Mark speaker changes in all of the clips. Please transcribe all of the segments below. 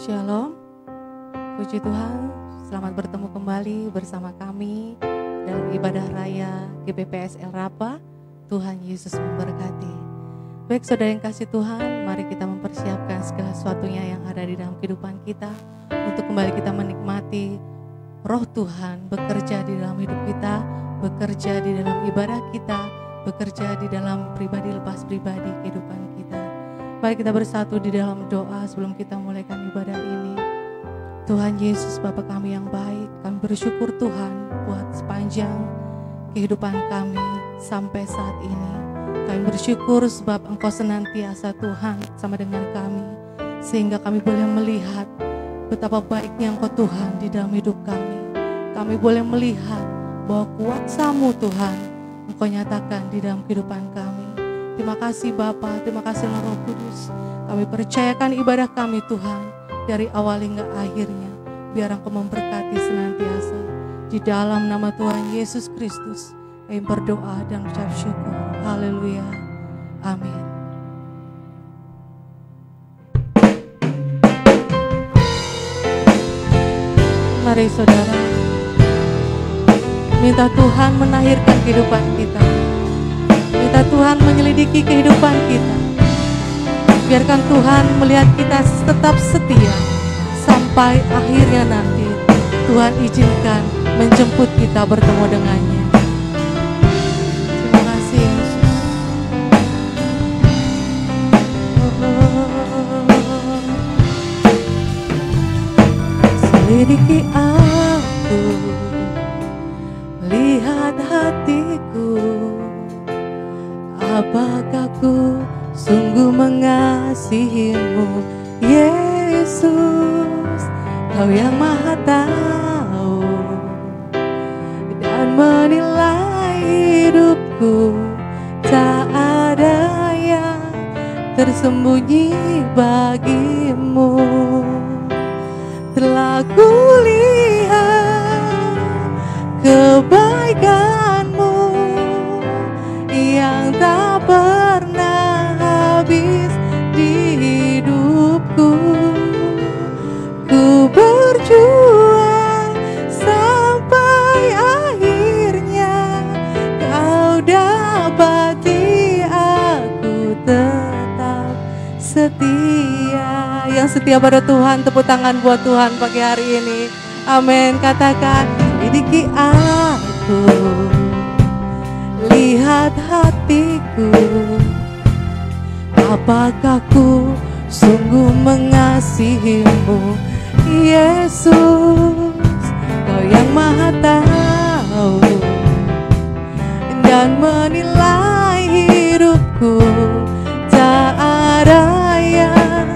Speaker 1: Shalom, puji Tuhan, selamat bertemu kembali bersama kami dalam ibadah raya GBPS El Rapa. Tuhan Yesus memberkati. Baik saudara yang kasih Tuhan, mari kita mempersiapkan segala sesuatunya yang ada di dalam kehidupan kita untuk kembali kita menikmati Roh Tuhan bekerja di dalam hidup kita, bekerja di dalam ibadah kita, bekerja di dalam pribadi lepas pribadi kehidupan kita. Mari kita bersatu di dalam doa sebelum kita mulaikan ibadah ini. Tuhan Yesus, Bapa kami yang baik, kami bersyukur Tuhan buat sepanjang kehidupan kami sampai saat ini. Kami bersyukur sebab Engkau senantiasa Tuhan sama dengan kami, sehingga kami boleh melihat betapa baiknya Engkau Tuhan di dalam hidup kami. Kami boleh melihat bahwa kuasa-Mu Tuhan Engkau nyatakan di dalam kehidupan kami. Terima kasih Bapa, terima kasih Roh Kudus. Kami percayakan ibadah kami Tuhan dari awal hingga akhirnya. Biar Engkau memberkati senantiasa. Di dalam nama Tuhan Yesus Kristus kami berdoa dan ucap syukur. Haleluya. Amin. Mari saudara, minta Tuhan menahirkan kehidupan kita. Minta Tuhan menyelidiki kehidupan kita. Biarkan Tuhan melihat kita tetap setia sampai akhirnya nanti Tuhan izinkan menjemput kita bertemu dengannya. Terima kasih Yesus. Selidiki aku, lihat hatiku. Apakah ku sungguh mengasihimu, Yesus? Kau yang Maha tahu dan menilai hidupku. Tak ada yang tersembunyi bagimu. Telah kulihat kebaikanmu yang tak pernah habis di hidupku. Ku berjuang sampai akhirnya kau dapati aku tetap setia. Yang setia pada Tuhan, tepuk tangan buat Tuhan pagi hari ini. Amin. Katakan, lidiki aku, lihat hatiku. Apakah ku sungguh mengasihimu, Yesus? Kau yang Maha tahu dan menilai hidupku. Tak ada yang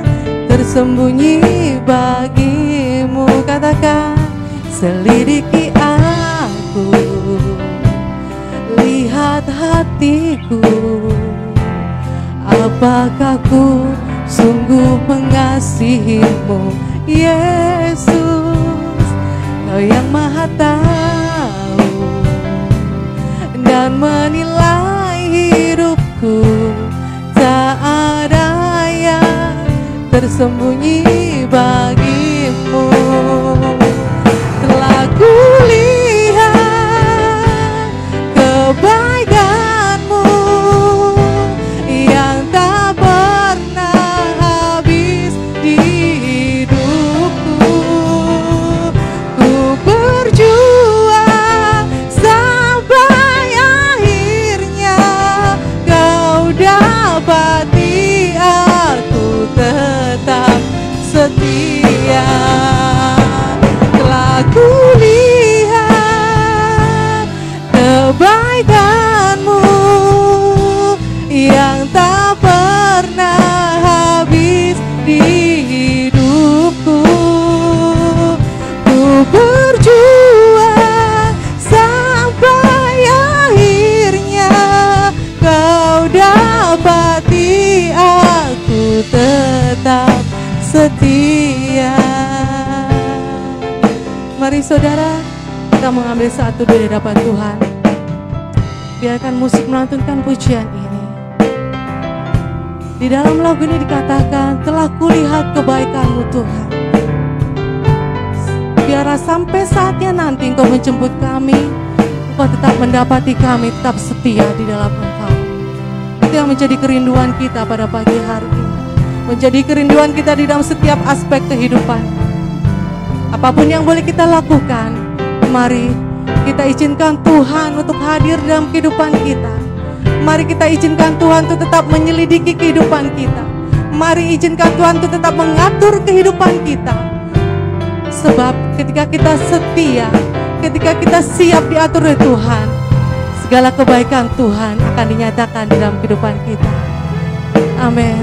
Speaker 1: tersembunyi bagimu. Katakan, selidiki aku, lihat hatiku. Apakah ku sungguh mengasihimu, Yesus? Kau yang Maha tahu dan menilai hidupku. Tak ada yang tersembunyi bagimu. Telah kulihat kebaikanmu yang tak pernah habis di hidupku. Ku berjuang sampai akhirnya kau dapati aku tetap setia. Telah kulihat kebaikanmu yang tak pernah habis di hidupku. Ku berjuang sampai akhirnya kau dapati aku tetap setia. Mari saudara, kita mengambil satu di hadapan Tuhan. Biarkan musik melantunkan pujian ini. Di dalam lagu ini dikatakan, telah kulihat kebaikan-Mu Tuhan. biarlah sampai saatnya nanti Engkau menjemput kami, Engkau tetap mendapati kami tetap setia di dalam Engkau. Itu yang menjadi kerinduan kita pada pagi hari ini, menjadi kerinduan kita di dalam setiap aspek kehidupan. Apapun yang boleh kita lakukan, mari kita izinkan Tuhan untuk hadir dalam kehidupan kita. Mari kita izinkan Tuhan untuk tetap menyelidiki kehidupan kita. Mari izinkan Tuhan untuk tetap mengatur kehidupan kita. Sebab ketika kita setia, ketika kita siap diatur oleh Tuhan, segala kebaikan Tuhan akan dinyatakan di dalam kehidupan kita. Amin.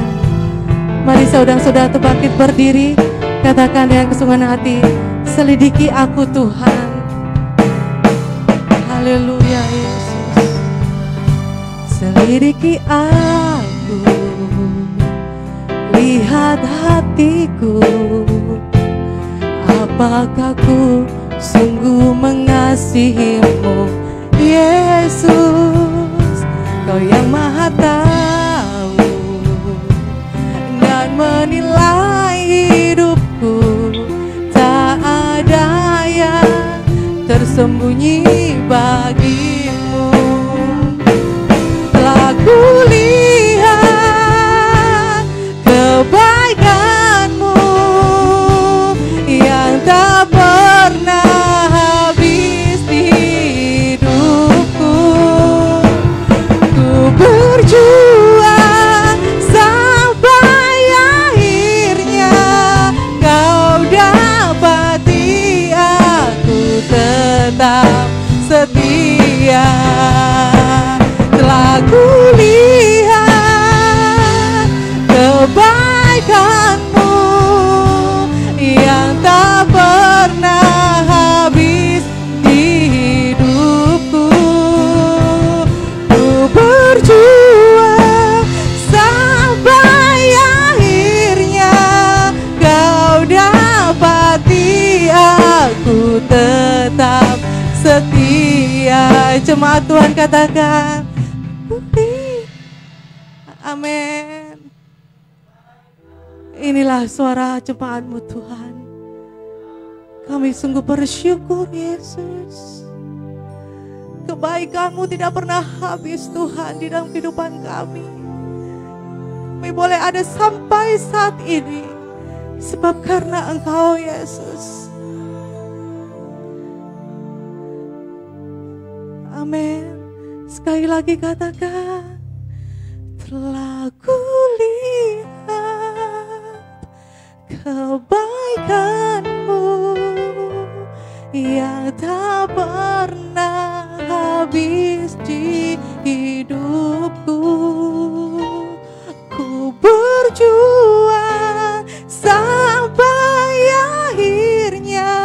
Speaker 1: Mari saudara-saudara bangkit berdiri, katakan dengan kesungguhan hati, selidiki aku Tuhan. Haleluya Yesus. Selidiki aku, lihat hatiku, apakah ku sungguh mengasihimu Yesus. Kau yang maha tahu dan menilai hidupku, tak ada yang tersembunyi bagimu. Telah kulihat kebaikanmu yang tak pernah habis di hidupku. Ku berjuang sampai akhirnya kau dapati aku tetap setia. Telah kulihat kebaikanmu yang tak pernah habis di hidupku. Ku berjuang sampai akhirnya kau dapati aku tetap setia. Jemaat Tuhan katakan amin. Inilah suara jemaat-Mu Tuhan. Kami sungguh bersyukur Yesus. Kebaikan-Mu tidak pernah habis Tuhan di dalam kehidupan kami. Kami boleh ada sampai saat ini sebab karena Engkau Yesus. Amin. Sekali lagi katakan, telah kulihat kebaikan-Mu yang tak pernah habis di hidupku. Ku berjuang sampai akhirnya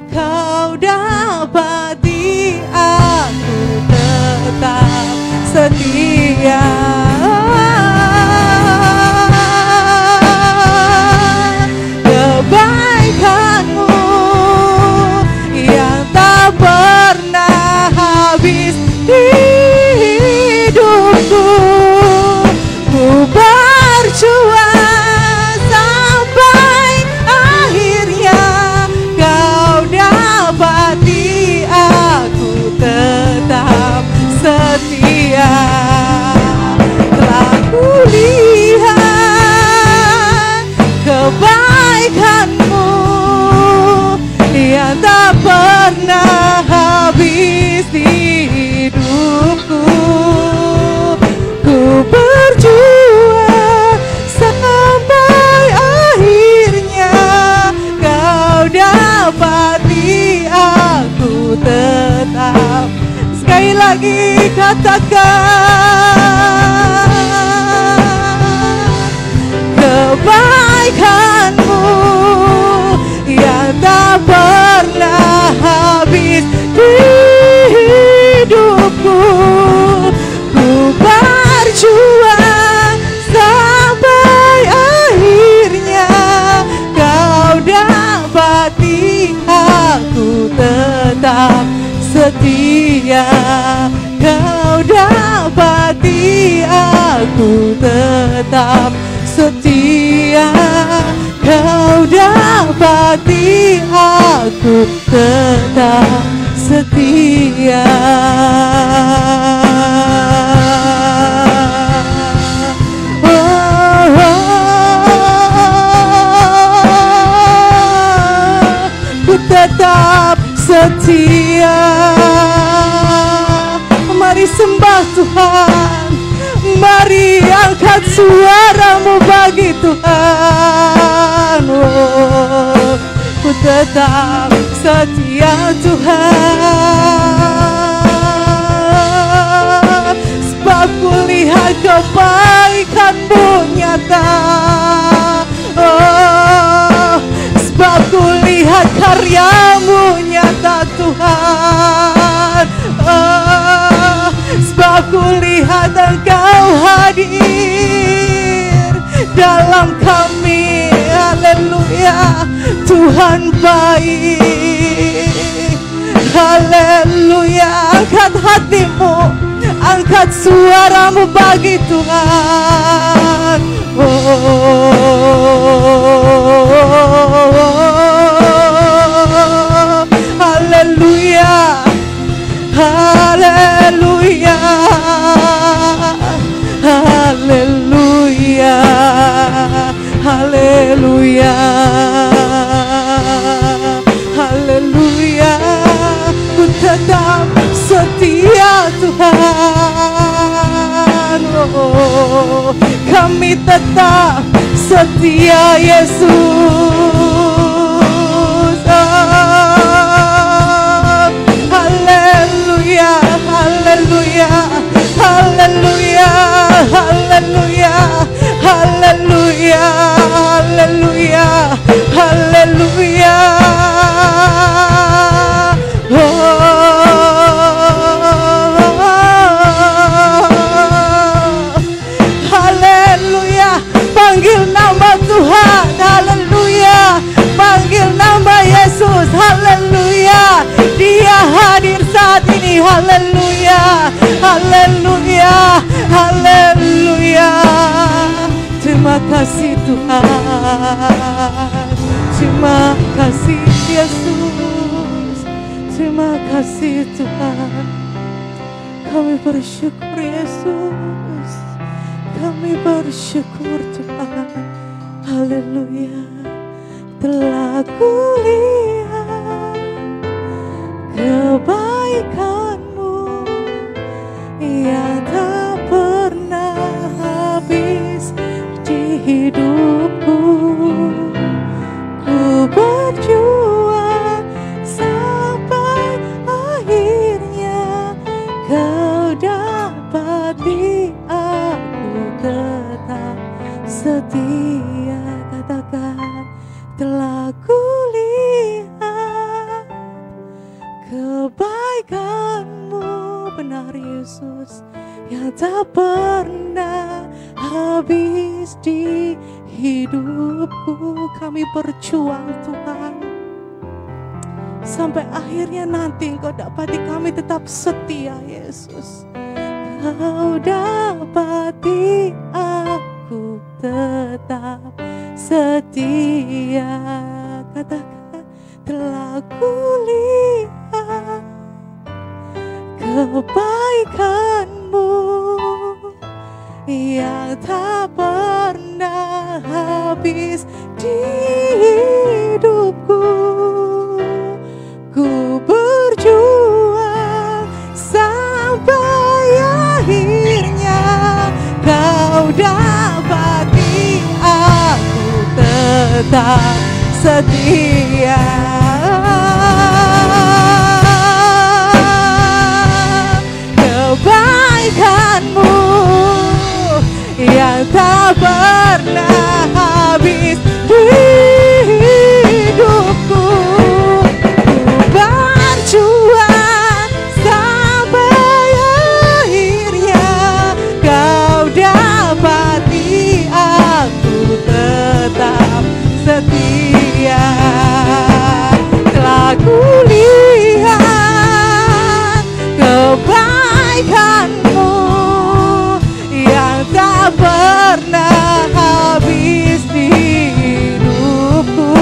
Speaker 1: kau dapati aku tetap setia. Kebaikanmu yang tak pernah habis di hidupku. Ku berjuang sampai akhirnya kau dapati aku tetap setia. Telah kulihat kebaikan-Mu yang tak pernah habis di hidupku. Ku berjuang sampai akhirnya kau dapati aku tetap. Sekali lagi katakan, kebaikan-Mu yang tak pernah habis di hidupku. Ku berjuang sampai akhirnya kau dapati aku tetap setia. Kau dapati aku tetap setia. Kau dapat dapati aku tetap setia. Ku tetap setia. Mari sembah Tuhan, mari angkat suaramu bagi Tuhan. Oh, ku tetap setia Tuhan, sebab ku lihat kebaikan-Mu nyata. Oh, sebab ku lihat karya-Mu nyata Tuhan. Oh, sebab ku lihat Engkau hadir dalam kami. Haleluya, Tuhan baik. Haleluya, angkat hatimu, angkat suaramu bagi Tuhan. Haleluya, haleluya, haleluya, haleluya, haleluya. Ku tetap setia Tuhan. Oh, kami tetap setia Yesus. Oh, haleluya, haleluya, haleluya, haleluya, haleluya, haleluya, haleluya. Haleluya, panggil nama Tuhan. Haleluya, panggil nama Yesus. Haleluya, Dia hadir saat ini. Haleluya, haleluya, haleluya. Terima kasih Tuhan, terima kasih Yesus, terima kasih Tuhan. Kami bersyukur Yesus, kami bersyukur Tuhan. Haleluya, telah kulihat kebaikan-Mu yang tak pernah habis di hidupku. Ku berjuang sampai akhirnya Kau dapati aku tetap setia. Katakan, telah kulihat kebaikan-Mu, benar Yesus, yang tak pernah habis di hidupku. Kami berjuang Tuhan sampai akhirnya nanti Engkau dapati kami tetap setia Yesus. Kau dapati aku tetap setia. Katakan, telah kulihat kebaikan-Mu yang tak pernah habis di hidupku. Ku berjuang sampai akhirnya Kau dapati aku tetap setia. Kebaikan-Mu yang tak pernah habis di hidupku. Ku berjuang sampai akhirnya Kau dapati aku tetap setia. Telah kulihat kebaikan-Mu yang tak pernah habis di hidupku.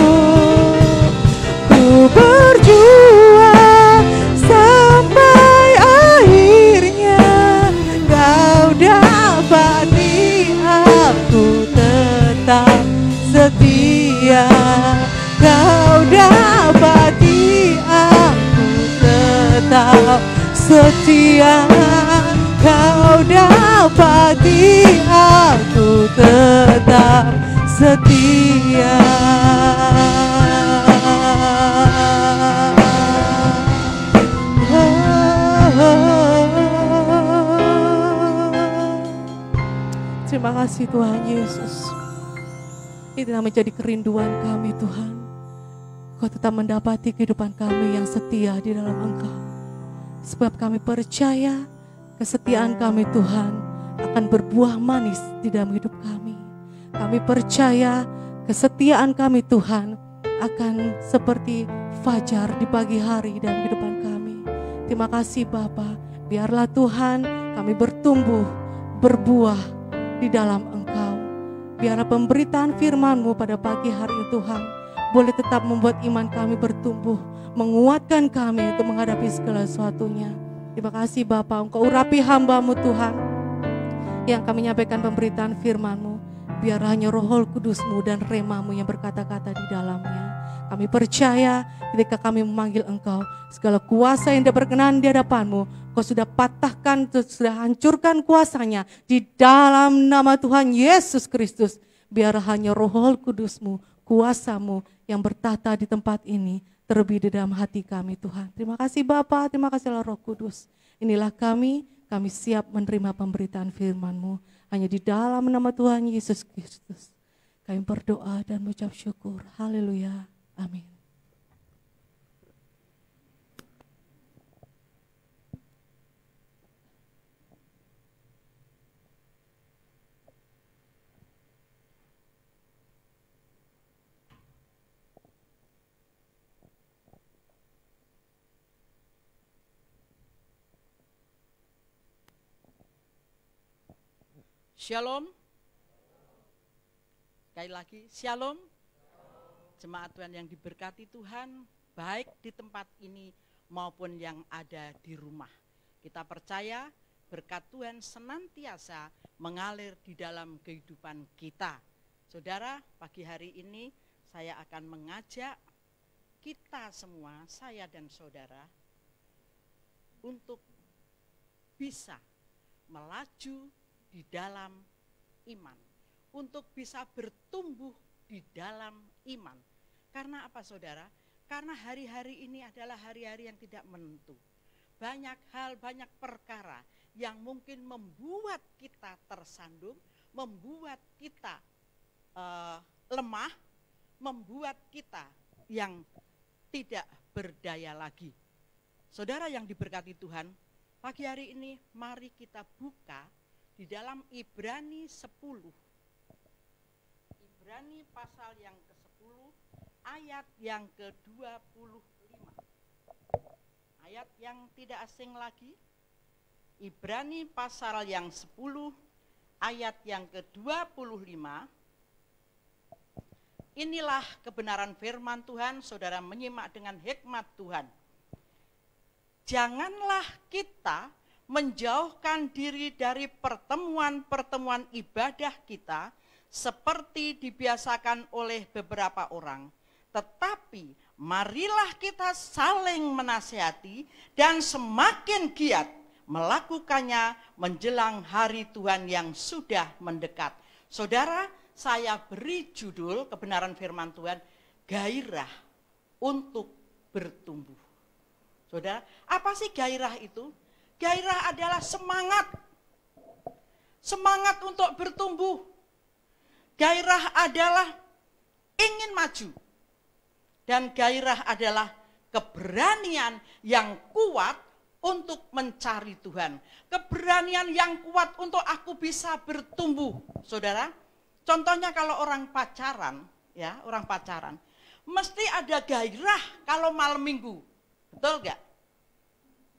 Speaker 1: setia, Kau dapati aku tetap setia. Terima kasih Tuhan Yesus. Itulah menjadi kerinduan kami Tuhan. Kau tetap mendapati kehidupan kami yang setia di dalam Engkau. Sebab kami percaya kesetiaan kami Tuhan akan berbuah manis di dalam hidup kami. Kami percaya kesetiaan kami Tuhan akan seperti fajar di pagi hari dalam kehidupan kami. Terima kasih Bapa. Biarlah Tuhan kami bertumbuh, berbuah di dalam Engkau. Biarlah pemberitaan firman-Mu pada pagi hari ini Tuhan boleh tetap membuat iman kami bertumbuh, menguatkan kami untuk menghadapi segala sesuatunya. Terima kasih Bapa, Engkau urapi hamba-Mu Tuhan yang kami nyampaikan pemberitaan firman-Mu. Biar hanya Roh Kudus-Mu dan Rema-Mu yang berkata-kata di dalamnya. Kami percaya ketika kami memanggil Engkau, segala kuasa yang tidak berkenan di hadapan-Mu, Kau sudah patahkan, sudah hancurkan kuasanya di dalam nama Tuhan Yesus Kristus. Biar hanya Roh Kudus-Mu, kuasa-Mu yang bertata di tempat ini, terlebih di dalam hati kami Tuhan. Terima kasih Bapa, terima kasih Roh Kudus. Inilah kami siap menerima pemberitaan firman-Mu. Hanya di dalam nama Tuhan Yesus Kristus kami berdoa dan mengucap syukur. Haleluya. Amin.
Speaker 2: Shalom. Sekali lagi, shalom. Jemaat Tuhan yang diberkati Tuhan, baik di tempat ini maupun yang ada di rumah. Kita percaya berkat Tuhan senantiasa mengalir di dalam kehidupan kita. Saudara, pagi hari ini saya akan mengajak kita semua, saya dan saudara, untuk bisa melaju di dalam iman, untuk bisa bertumbuh di dalam iman. Karena apa saudara? Karena hari-hari ini adalah hari-hari yang tidak menentu. Banyak hal, banyak perkara yang mungkin membuat kita tersandung, membuat kita lemah, membuat kita yang tidak berdaya lagi. Saudara yang diberkati Tuhan, pagi hari ini mari kita buka di dalam Ibrani 10. Ibrani pasal yang ke-10 ayat yang ke-25. Ayat yang tidak asing lagi. Ibrani pasal yang 10 ayat yang ke-25. Inilah kebenaran firman Tuhan, saudara menyimak dengan hikmat Tuhan. Janganlah kita menjauhkan diri dari pertemuan-pertemuan ibadah kita seperti dibiasakan oleh beberapa orang. Tetapi marilah kita saling menasihati dan semakin giat melakukannya menjelang hari Tuhan yang sudah mendekat. Saudara, saya beri judul kebenaran firman Tuhan, gairah untuk bertumbuh. Saudara, apa sih gairah itu? Gairah adalah semangat. Semangat untuk bertumbuh. Gairah adalah ingin maju. Dan gairah adalah keberanian yang kuat untuk mencari Tuhan. Keberanian yang kuat untuk aku bisa bertumbuh. Saudara, contohnya kalau orang pacaran, ya, orang pacaran, mesti ada gairah kalau malam minggu. Betul gak?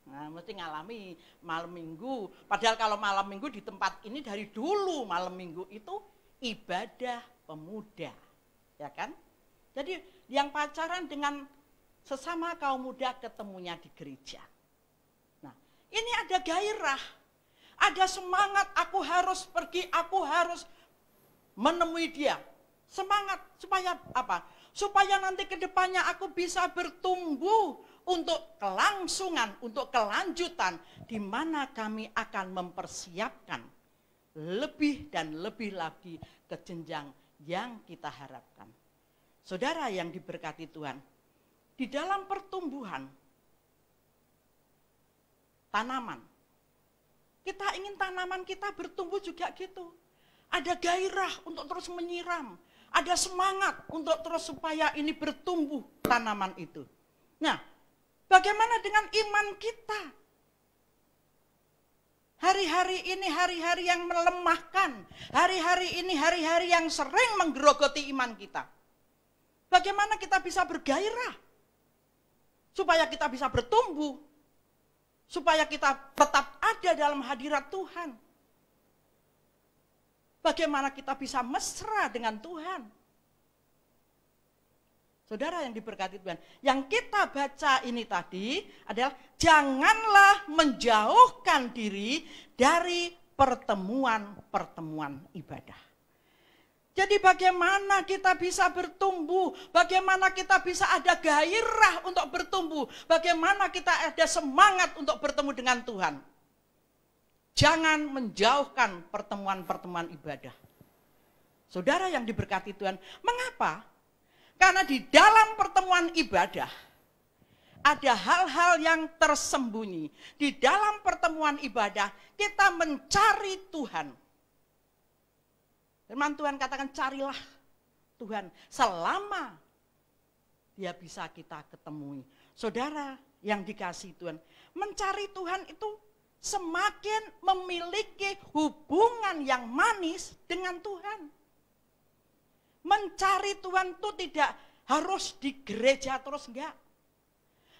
Speaker 2: Nah, mesti ngalami malam minggu. Padahal kalau malam minggu di tempat ini dari dulu malam minggu itu ibadah pemuda. Ya kan? Jadi yang pacaran dengan sesama kaum muda ketemunya di gereja. Nah, ini ada gairah. Ada semangat, aku harus pergi, aku harus menemui dia. Semangat supaya apa? Supaya nanti ke depannya aku bisa bertumbuh untuk kelangsungan, untuk kelanjutan, di mana kami akan mempersiapkan lebih dan lebih lagi ke jenjang yang kita harapkan. Saudara yang diberkati Tuhan, di dalam pertumbuhan tanaman, kita ingin tanaman kita bertumbuh juga gitu. Ada gairah untuk terus menyiram, ada semangat untuk terus supaya ini bertumbuh tanaman itu. Nah, bagaimana dengan iman kita? Hari-hari ini hari-hari yang melemahkan, hari-hari ini hari-hari yang sering menggerogoti iman kita. Bagaimana kita bisa bergairah? Supaya kita bisa bertumbuh, supaya kita tetap ada dalam hadirat Tuhan. Bagaimana kita bisa mesra dengan Tuhan? Saudara yang diberkati Tuhan, yang kita baca ini tadi adalah janganlah menjauhkan diri dari pertemuan-pertemuan ibadah. Jadi bagaimana kita bisa bertumbuh, bagaimana kita bisa ada gairah untuk bertumbuh, bagaimana kita ada semangat untuk bertemu dengan Tuhan. Jangan menjauhkan pertemuan-pertemuan ibadah. Saudara yang diberkati Tuhan, mengapa? Karena di dalam pertemuan ibadah, ada hal-hal yang tersembunyi. Di dalam pertemuan ibadah, kita mencari Tuhan. Firman Tuhan katakan, carilah Tuhan selama dia bisa kita ketemui. Saudara yang dikasihi Tuhan, mencari Tuhan itu semakin memiliki hubungan yang manis dengan Tuhan. Mencari Tuhan itu tidak harus di gereja terus, enggak.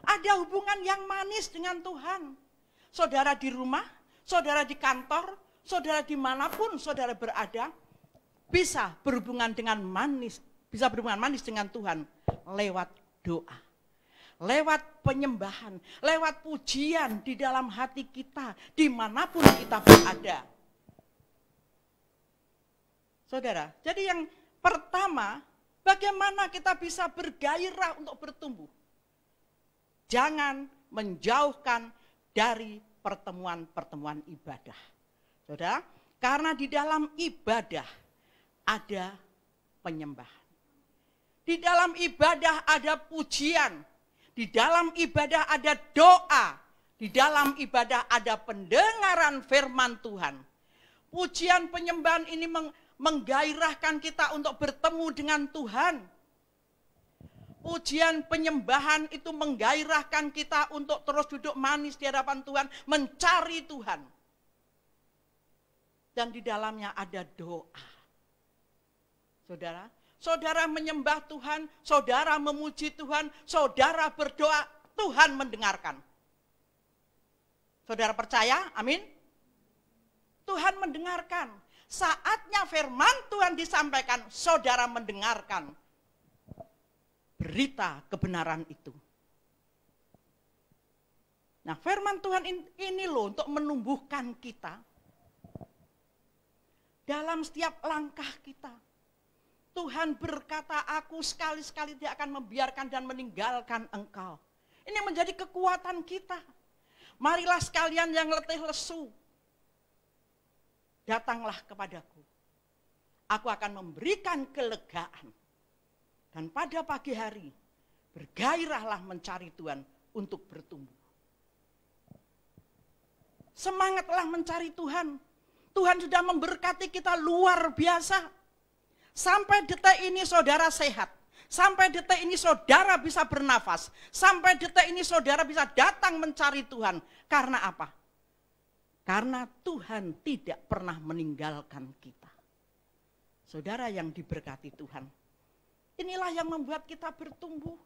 Speaker 2: Ada hubungan yang manis dengan Tuhan. Saudara di rumah, saudara di kantor, saudara dimanapun saudara berada, bisa berhubungan dengan manis, bisa berhubungan manis dengan Tuhan lewat doa, lewat penyembahan, lewat pujian di dalam hati kita, dimanapun kita berada. Saudara, jadi yang pertama, bagaimana kita bisa bergairah untuk bertumbuh? Jangan menjauhkan dari pertemuan-pertemuan ibadah. Saudara, karena di dalam ibadah ada penyembahan. Di dalam ibadah ada pujian. Di dalam ibadah ada doa. Di dalam ibadah ada pendengaran firman Tuhan. Pujian penyembahan ini menggairahkan kita untuk bertemu dengan Tuhan. Pujian penyembahan itu menggairahkan kita untuk terus duduk manis di hadapan Tuhan, mencari Tuhan. Dan di dalamnya ada doa. Saudara, saudara menyembah Tuhan, saudara memuji Tuhan, saudara berdoa, Tuhan mendengarkan. Saudara percaya? Amin. Tuhan mendengarkan. Saatnya firman Tuhan disampaikan, saudara mendengarkan berita kebenaran itu. Nah, firman Tuhan ini loh untuk menumbuhkan kita dalam setiap langkah kita. Tuhan berkata, aku sekali-sekali tidak akan membiarkan dan meninggalkan engkau. Ini menjadi kekuatan kita. Marilah sekalian yang letih lesu, datanglah kepadaku. Aku akan memberikan kelegaan. Dan pada pagi hari, bergairahlah mencari Tuhan untuk bertumbuh. Semangatlah mencari Tuhan. Tuhan sudah memberkati kita luar biasa. Sampai detik ini saudara sehat. Sampai detik ini saudara bisa bernafas. Sampai detik ini saudara bisa datang mencari Tuhan. Karena apa? Karena Tuhan tidak pernah meninggalkan kita. Saudara yang diberkati Tuhan. Inilah yang membuat kita bertumbuh.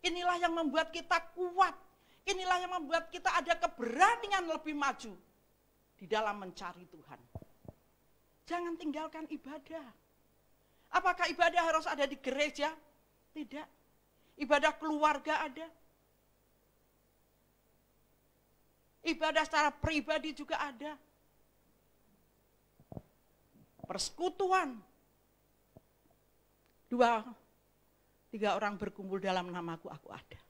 Speaker 2: Inilah yang membuat kita kuat. Inilah yang membuat kita ada keberanian lebih maju di dalam mencari Tuhan. Jangan tinggalkan ibadah. Apakah ibadah harus ada di gereja? Tidak. Ibadah keluarga ada. Ibadah secara pribadi juga ada. Persekutuan. 2, 3 orang berkumpul dalam namaku, aku ada.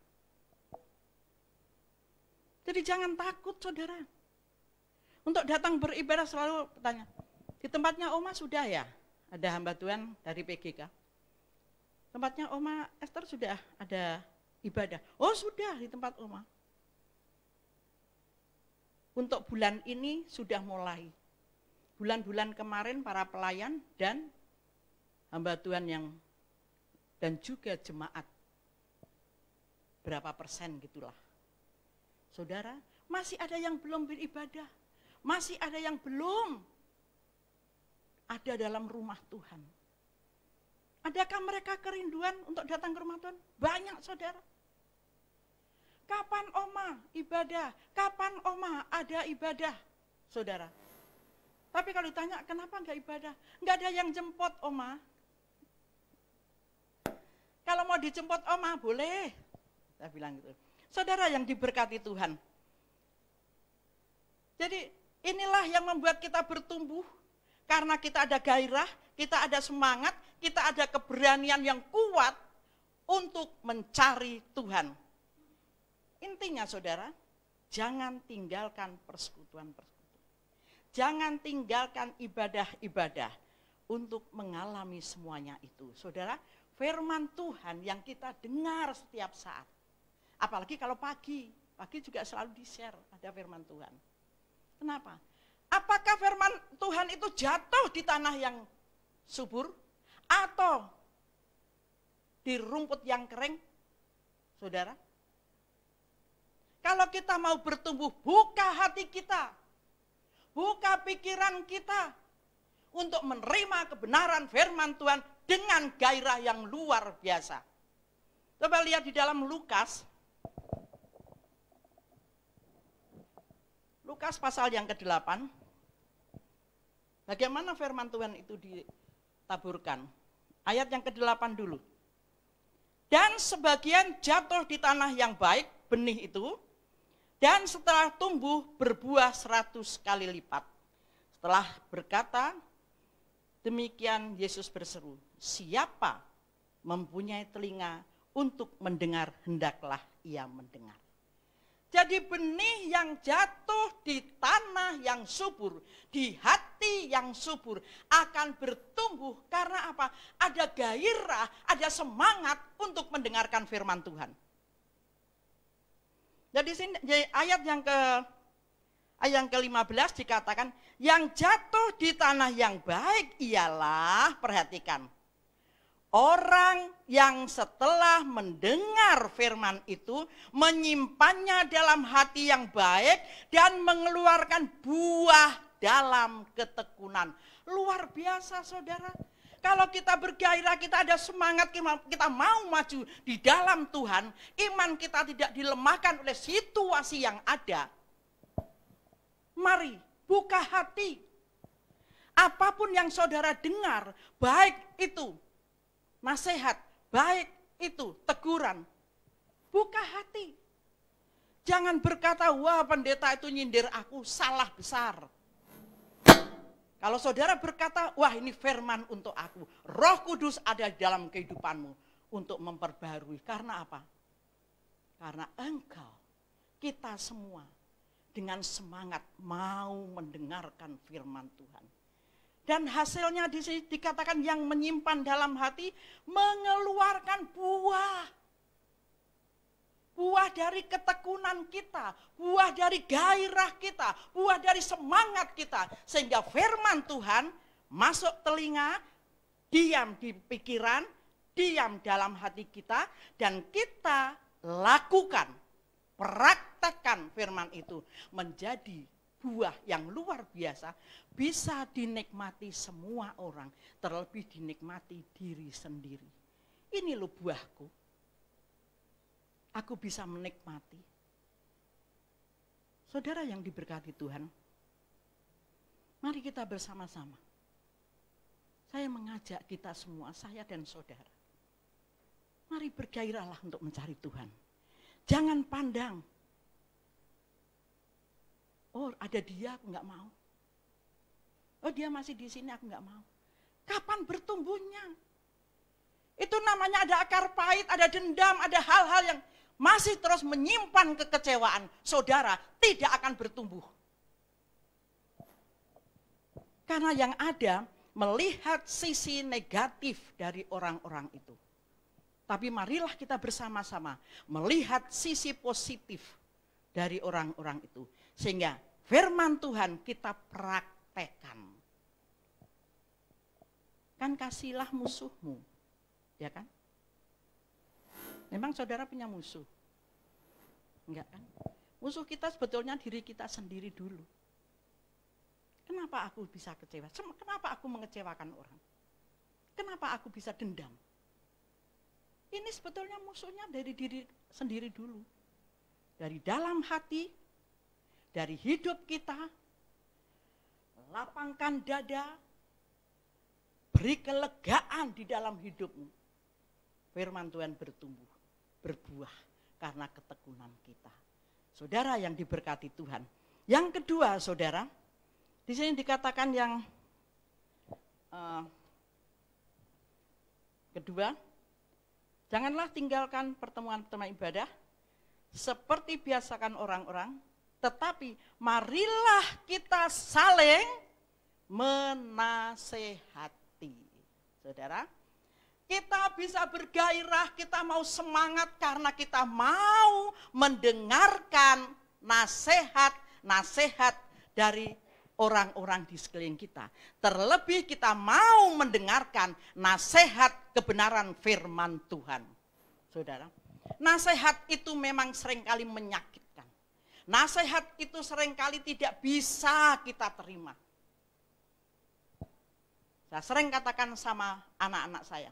Speaker 2: Jadi jangan takut saudara. Untuk datang beribadah selalu bertanya, di tempatnya Oma sudah ya? Ada hamba Tuhan dari PGK. Tempatnya Oma Esther sudah ada ibadah. Oh sudah di tempat Oma. Untuk bulan ini sudah mulai. Bulan-bulan kemarin para pelayan dan hamba Tuhan yang dan juga jemaat. Berapa persen gitulah. Saudara, masih ada yang belum beribadah. Masih ada yang belum ada dalam rumah Tuhan. Adakah mereka kerinduan untuk datang ke rumah Tuhan? Banyak saudara. Kapan Oma ibadah? Kapan Oma ada ibadah? Saudara. Tapi kalau ditanya kenapa enggak ibadah? Enggak ada yang jemput Oma. Kalau mau dijemput Oma boleh. Saya bilang gitu. Saudara yang diberkati Tuhan. Jadi inilah yang membuat kita bertumbuh. Karena kita ada gairah, kita ada semangat, kita ada keberanian yang kuat untuk mencari Tuhan. Intinya saudara, jangan tinggalkan persekutuan-persekutuan. Jangan tinggalkan ibadah-ibadah untuk mengalami semuanya itu. Saudara, firman Tuhan yang kita dengar setiap saat. Apalagi kalau pagi juga selalu di-share ada firman Tuhan. Kenapa? Apakah firman Tuhan itu jatuh di tanah yang subur atau di rumput yang kering? Saudara, kalau kita mau bertumbuh, buka hati kita, buka pikiran kita untuk menerima kebenaran firman Tuhan dengan gairah yang luar biasa. Coba lihat di dalam Lukas pasal yang ke-8. Bagaimana firman Tuhan itu ditaburkan? Ayat yang ke-8 dulu. Dan sebagian jatuh di tanah yang baik, benih itu, dan setelah tumbuh berbuah 100 kali lipat. Setelah berkata, demikian Yesus berseru, siapa mempunyai telinga untuk mendengar, hendaklah ia mendengar. Jadi benih yang jatuh di tanah yang subur, di hati yang subur akan bertumbuh karena apa? Ada gairah, ada semangat untuk mendengarkan firman Tuhan. Jadi sini ayat yang ke-15 dikatakan, yang jatuh di tanah yang baik ialah, perhatikan, orang yang setelah mendengar firman itu menyimpannya dalam hati yang baik dan mengeluarkan buah dalam ketekunan. Luar biasa saudara. Kalau kita bergairah, kita ada semangat, kita mau maju di dalam Tuhan, iman kita tidak dilemahkan oleh situasi yang ada. Mari buka hati. Apapun yang saudara dengar, baik itu nasihat, baik itu teguran, buka hati. Jangan berkata, wah pendeta itu nyindir aku, salah besar. Kalau saudara berkata, wah ini firman untuk aku, Roh Kudus ada di dalam kehidupanmu untuk memperbarui. Karena apa? Karena engkau, kita semua dengan semangat mau mendengarkan firman Tuhan. Dan hasilnya di sini dikatakan yang menyimpan dalam hati mengeluarkan buah. Buah dari ketekunan kita, buah dari gairah kita, buah dari semangat kita. Sehingga firman Tuhan masuk telinga, diam di pikiran, diam dalam hati kita, dan kita lakukan, praktekkan firman itu menjadi buah yang luar biasa, bisa dinikmati semua orang, terlebih dinikmati diri sendiri. Ini loh buahku, aku bisa menikmati. Saudara yang diberkati Tuhan, mari kita bersama-sama. Saya mengajak kita semua, saya dan saudara, mari bergairahlah untuk mencari Tuhan. Jangan pandang, oh ada dia aku nggak mau. Oh dia masih di sini aku nggak mau. Kapan bertumbuhnya? Itu namanya ada akar pahit, ada dendam, ada hal-hal yang masih terus menyimpan kekecewaan, saudara tidak akan bertumbuh. Karena yang ada melihat sisi negatif dari orang-orang itu. Tapi marilah kita bersama-sama melihat sisi positif dari orang-orang itu. Sehingga firman Tuhan kita praktekkan. Kan kasihilah musuhmu, ya kan? Memang saudara punya musuh? Enggak kan? Musuh kita sebetulnya diri kita sendiri dulu. Kenapa aku bisa kecewa? Kenapa aku mengecewakan orang? Kenapa aku bisa dendam? Ini sebetulnya musuhnya dari diri sendiri dulu. Dari dalam hati, dari hidup kita, lapangkan dada, beri kelegaan di dalam hidupmu. Firman Tuhan bertumbuh, berbuah karena ketekunan kita. Saudara yang diberkati Tuhan. Yang kedua, saudara, di sini dikatakan yang kedua, janganlah tinggalkan pertemuan-pertemuan ibadah seperti biasakan orang-orang, tetapi marilah kita saling menasehati. Saudara, kita bisa bergairah, kita mau semangat karena kita mau mendengarkan nasihat dari orang-orang di sekeliling kita. Terlebih kita mau mendengarkan nasihat kebenaran firman Tuhan. Saudara, nasihat itu memang seringkali menyakitkan. Nasihat itu seringkali tidak bisa kita terima. Saya sering katakan sama anak-anak saya,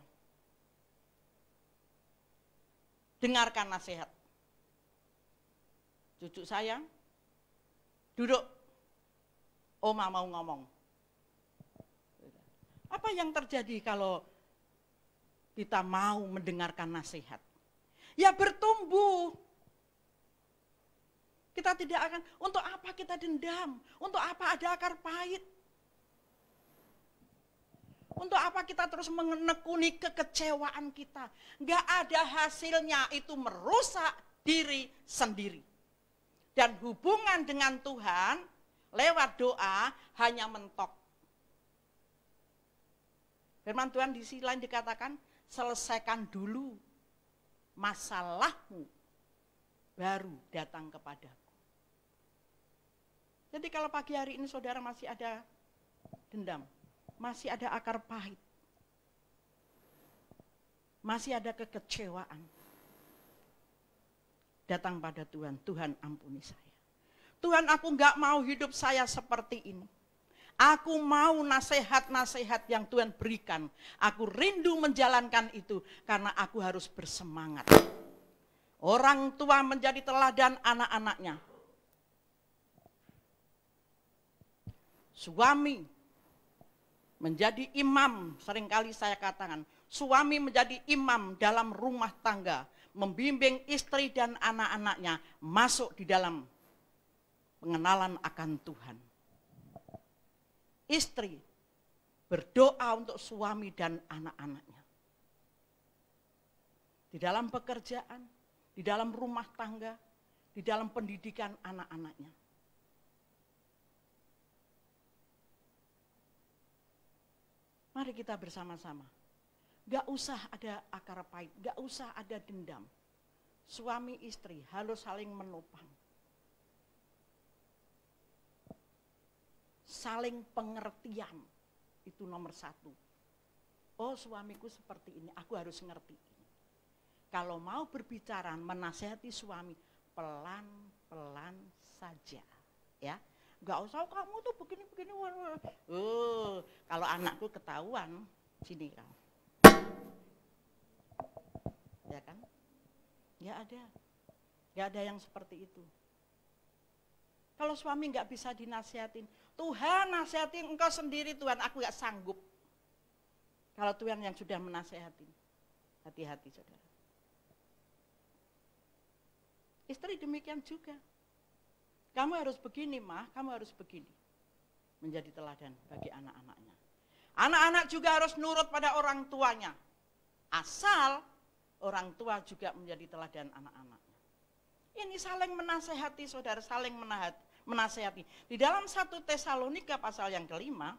Speaker 2: dengarkan nasihat. Cucu saya, duduk, Oma mau ngomong. Apa yang terjadi kalau kita mau mendengarkan nasihat? Ya bertumbuh. Kita tidak akan, untuk apa kita dendam? Untuk apa ada akar pahit? Untuk apa kita terus menekuni kekecewaan kita? Enggak ada hasilnya, itu merusak diri sendiri. Dan hubungan dengan Tuhan lewat doa hanya mentok. Firman Tuhan di sisi lain dikatakan, selesaikan dulu masalahmu, baru datang kepadaku. Jadi kalau pagi hari ini saudara masih ada dendam, masih ada akar pahit, masih ada kekecewaan, datang pada Tuhan, Tuhan ampuni saya. Tuhan, aku enggak mau hidup saya seperti ini. Aku mau nasihat-nasihat yang Tuhan berikan. Aku rindu menjalankan itu karena aku harus bersemangat. Orang tua menjadi teladan anak-anaknya. Suami menjadi imam, seringkali saya katakan. Suami menjadi imam dalam rumah tangga. Membimbing istri dan anak-anaknya masuk di dalam pengenalan akan Tuhan. Istri berdoa untuk suami dan anak-anaknya. Di dalam pekerjaan, di dalam rumah tangga, di dalam pendidikan anak-anaknya. Mari kita bersama-sama. Gak usah ada akar pahit, gak usah ada dendam. Suami istri harus saling menopang. Saling pengertian, itu nomor satu. Oh, suamiku seperti ini, aku harus ngerti ini. Kalau mau berbicara, menasihati suami, pelan-pelan saja. Ya, nggak usah kamu tuh begini-begini. Kalau anakku ketahuan, sini kamu. Ya kan? Nggak ada yang seperti itu. Kalau suami nggak bisa dinasihatin, Tuhan nasihatin engkau sendiri Tuhan, aku nggak sanggup. Kalau Tuhan yang sudah menasihatin, hati-hati saudara. Istri demikian juga. Kamu harus begini mah, kamu harus begini. Menjadi teladan bagi anak-anaknya. Anak-anak juga harus nurut pada orang tuanya. Asal orang tua juga menjadi teladan anak-anaknya. Ini saling menasehati, saudara, saling menasehati. Di dalam 1 Tesalonika pasal yang kelima,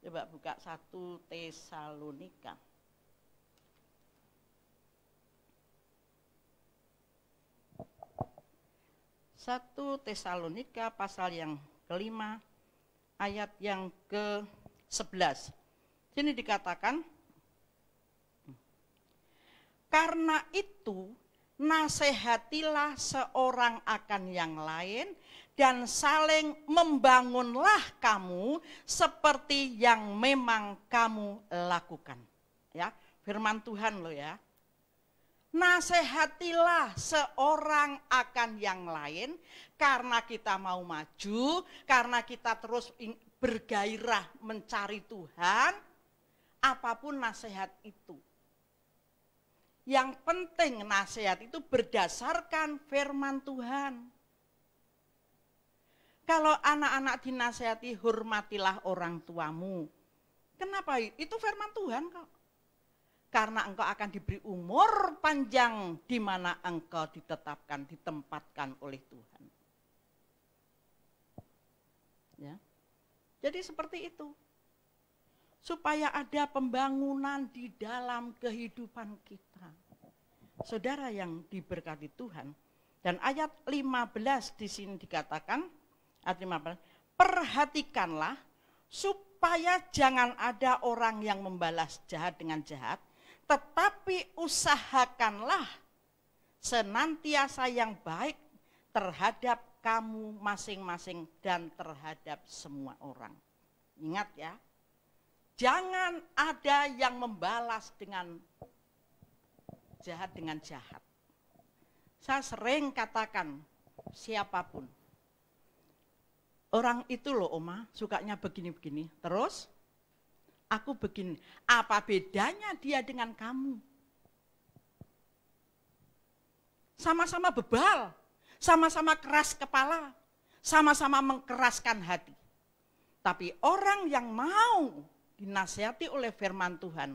Speaker 2: coba buka 1 Tesalonika. 1 Tesalonika pasal yang kelima, ayat yang ke-11. Sini dikatakan, karena itu nasihatilah seorang akan yang lain dan saling membangunlah kamu seperti yang memang kamu lakukan. Ya, firman Tuhan loh ya. Nasihatilah seorang akan yang lain karena kita mau maju, karena kita terus bergairah mencari Tuhan, apapun nasihat itu. Yang penting nasihat itu berdasarkan firman Tuhan. Kalau anak-anak dinasihati, hormatilah orang tuamu. Kenapa? Itu firman Tuhan kok. Karena engkau akan diberi umur panjang di mana engkau ditetapkan, ditempatkan oleh Tuhan. Ya. Jadi seperti itu. Supaya ada pembangunan di dalam kehidupan kita. Saudara yang diberkati Tuhan. Dan ayat 15 di sini dikatakan, ayat 15, perhatikanlah supaya jangan ada orang yang membalas jahat dengan jahat, tetapi usahakanlah senantiasa yang baik terhadap kamu masing-masing dan terhadap semua orang. Ingat ya, jangan ada yang membalas dengan jahat dengan jahat. Saya sering katakan, siapapun, orang itu loh Oma, sukanya begini-begini, terus aku begini, apa bedanya dia dengan kamu? Sama-sama bebal, sama-sama keras kepala, sama-sama mengkeraskan hati. Tapi orang yang mau dinasihati oleh firman Tuhan,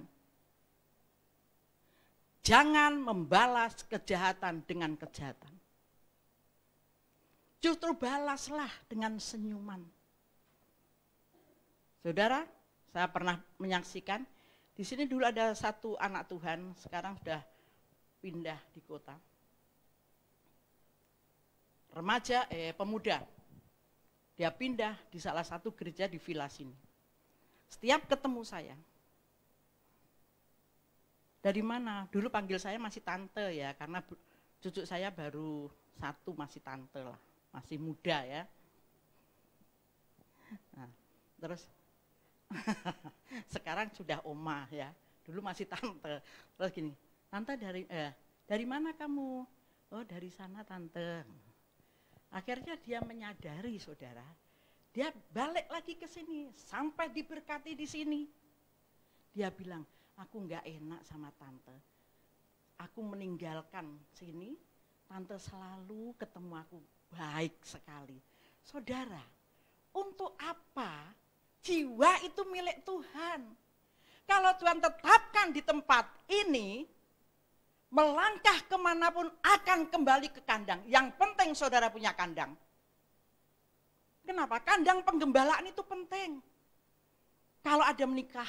Speaker 2: jangan membalas kejahatan dengan kejahatan. Justru balaslah dengan senyuman. Saudara, saya pernah menyaksikan, di sini dulu ada satu anak Tuhan, sekarang sudah pindah di kota. Remaja, pemuda. Dia pindah di salah satu gereja di villa sini. Setiap ketemu saya, dari mana? Dulu panggil saya masih tante ya, karena cucu saya baru satu, masih tante lah, masih muda ya. Nah, terus sekarang sudah oma ya, dulu masih tante. Terus gini, tante dari mana kamu? Oh dari sana tante. Akhirnya dia menyadari saudara, dia balik lagi ke sini sampai diberkati di sini. Dia bilang, aku nggak enak sama tante. Aku meninggalkan sini, tante selalu ketemu aku baik sekali. Saudara, untuk apa? Jiwa itu milik Tuhan. Kalau Tuhan tetapkan di tempat ini, melangkah kemanapun akan kembali ke kandang. Yang penting saudara punya kandang. Kenapa? Kandang penggembalaan itu penting. Kalau ada menikah,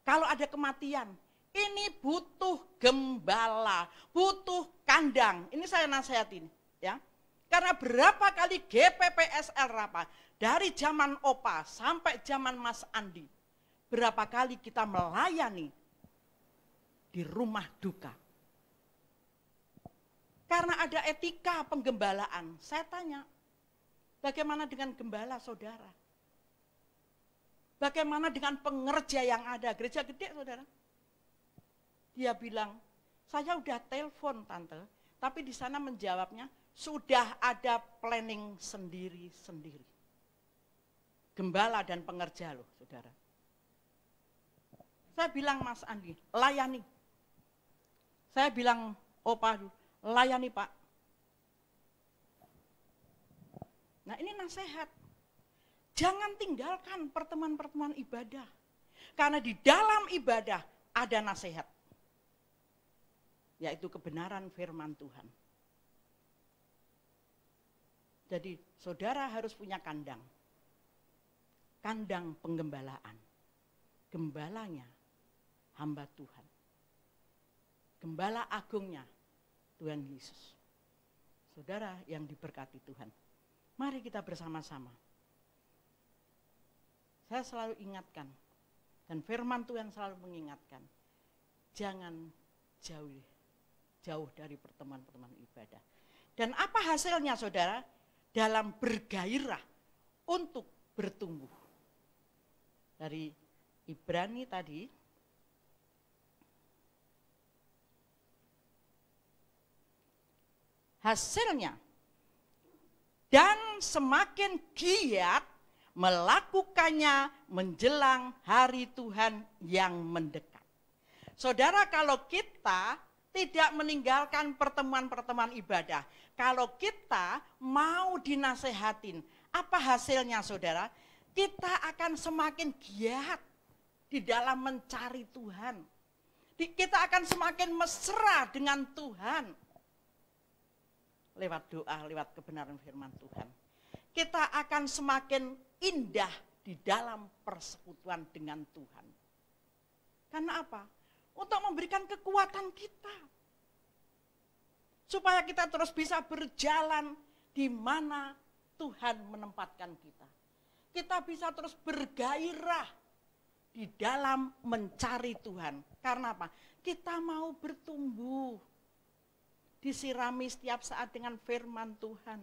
Speaker 2: kalau ada kematian, ini butuh gembala, butuh kandang. Ini saya nasihatin ya. Karena berapa kali GPPSL Rapa, dari zaman Opa sampai zaman Mas Andi, berapa kali kita melayani di rumah duka. Karena ada etika penggembalaan. Saya tanya, bagaimana dengan gembala saudara? Bagaimana dengan pengerja yang ada? Gereja gede saudara. Dia bilang, saya udah telepon tante, tapi di sana menjawabnya, sudah ada planning sendiri-sendiri. Gembala dan pengerja loh saudara. Saya bilang Mas Andi, layani. Saya bilang, Opa, layani Pak. Nah ini nasihat. Jangan tinggalkan pertemuan-pertemuan ibadah. Karena di dalam ibadah ada nasihat. Yaitu kebenaran firman Tuhan. Jadi saudara harus punya kandang. Kandang penggembalaan. Gembalanya hamba Tuhan. Gembala agungnya Tuhan Yesus. Saudara yang diberkati Tuhan. Mari kita bersama-sama. Saya selalu ingatkan. Dan firman Tuhan selalu mengingatkan. Jangan jauh dari pertemuan-pertemuan ibadah. Dan apa hasilnya saudara? Dalam bergairah untuk bertumbuh. Dari Ibrani tadi, hasilnya, dan semakin giat melakukannya menjelang hari Tuhan yang mendekat. Saudara, kalau kita tidak meninggalkan pertemuan-pertemuan ibadah, kalau kita mau dinasehatin, apa hasilnya saudara? Kita akan semakin giat di dalam mencari Tuhan. Kita akan semakin mesra dengan Tuhan. Lewat doa, lewat kebenaran firman Tuhan. Kita akan semakin indah di dalam persekutuan dengan Tuhan. Karena apa? Untuk memberikan kekuatan kita. Supaya kita terus bisa berjalan di mana Tuhan menempatkan kita. Kita bisa terus bergairah di dalam mencari Tuhan. Karena apa? Kita mau bertumbuh. Disirami setiap saat dengan firman Tuhan.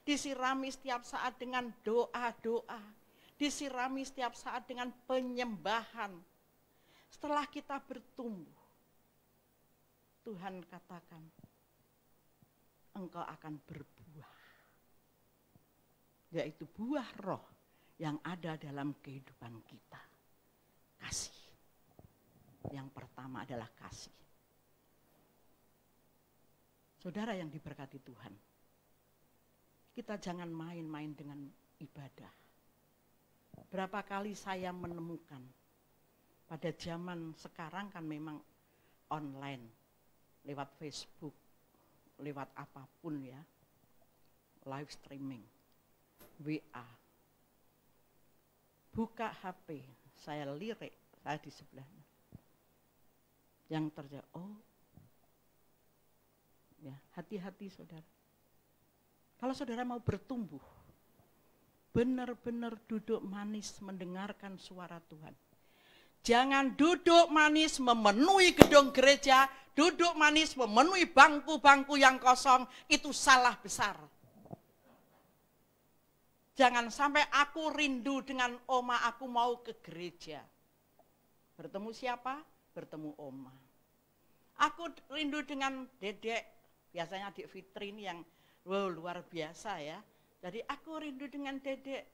Speaker 2: Disirami setiap saat dengan doa-doa. Disirami setiap saat dengan penyembahan. Setelah kita bertumbuh, Tuhan katakan, engkau akan berbuah. Yaitu buah roh yang ada dalam kehidupan kita. Kasih. Yang pertama adalah kasih. Saudara yang diberkati Tuhan, kita jangan main-main dengan ibadah. Berapa kali saya menemukan, pada zaman sekarang kan memang online, lewat Facebook, lewat apapun ya, live streaming, WA. Buka HP, saya lirik, saya di sebelahnya. Yang terjadi, ya, hati-hati saudara. Kalau saudara mau bertumbuh, benar-benar duduk manis mendengarkan suara Tuhan. Jangan duduk manis memenuhi gedung gereja, duduk manis memenuhi bangku-bangku yang kosong, itu salah besar. Jangan sampai aku rindu dengan oma, aku mau ke gereja. Bertemu siapa? Bertemu oma. Aku rindu dengan dedek, biasanya adik Fitri ini yang luar biasa ya. Jadi aku rindu dengan dedek.